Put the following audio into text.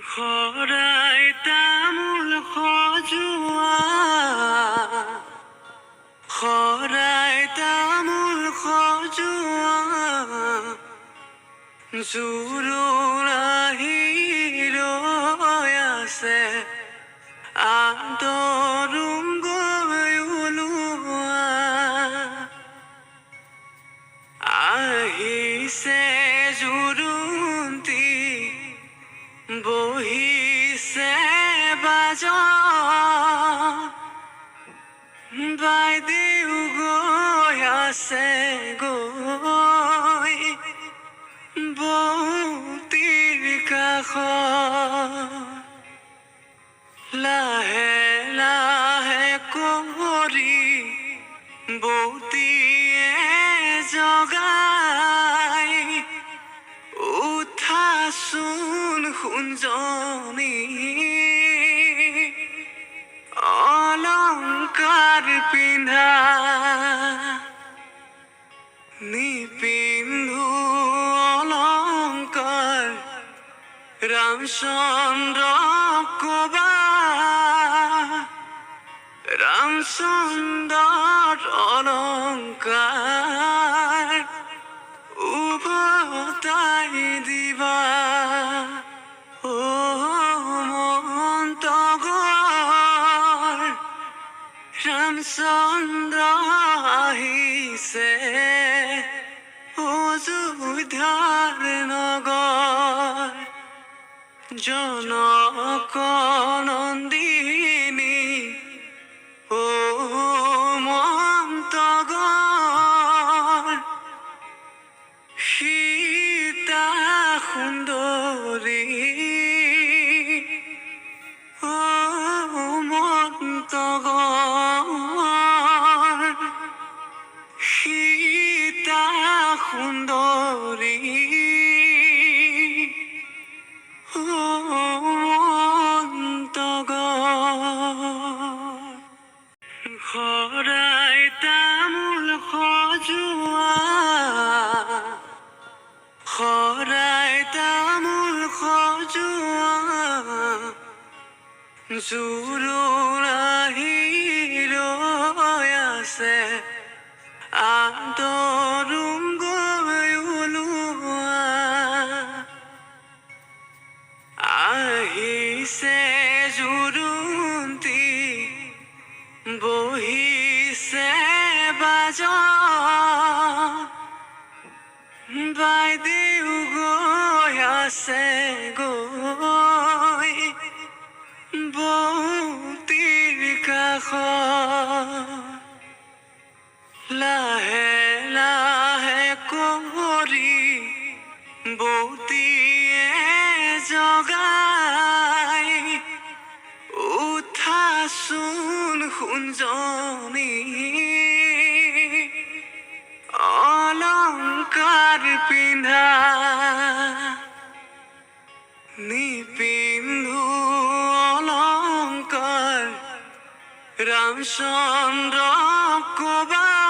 শৰাই তামোল সজোৱা শৰাই তামোল সজোৱা জোৰোণ আহি ৰৈ আছে আদৰুম গৈ ওলোৱা আহিছে জোৰোণটি বহিছে বাজন বাইদেউ গৈ আছে গৈ বৌতিৰ কাষত লাহে লাহে কৰি বৌতিয়ে জগাই উঠাচোন সোণজনী অলংকাৰ পিন্ধা নিপিন্ধো অলংকাৰ ৰামচন্দ্ৰ কবা ৰামচন্দ্ৰৰ অলংকাৰ উভতাই দিবা ও মন্তগৰ ৰামচন্দ্ৰ আহিছে অযোধ্যাৰ নগৰ জনক নন্দিনী ও মন্তগৰ সীতা সুন্দৰী ও মন্তগৰ সীতা সুন্দৰী ও মন্তগৰ শৰাই তামোল সজোৱা শৰাই তামোল সজোৱা জোৰোণ আহি ৰৈ আছে আদৰুম গৈ ওলোৱা আহিছে জোৰোণটি বহিছে বাজন বাইদেউ গৈ আছে গৈ বৌতিৰ কাষত লাহে লাহে কৰি বৌতিয়ে জগাই উঠাচোন সোণজনী অলংকাৰ পিন্ধা নিপিন্ধো অলংকাৰ ৰামচন্দ্ৰ কবা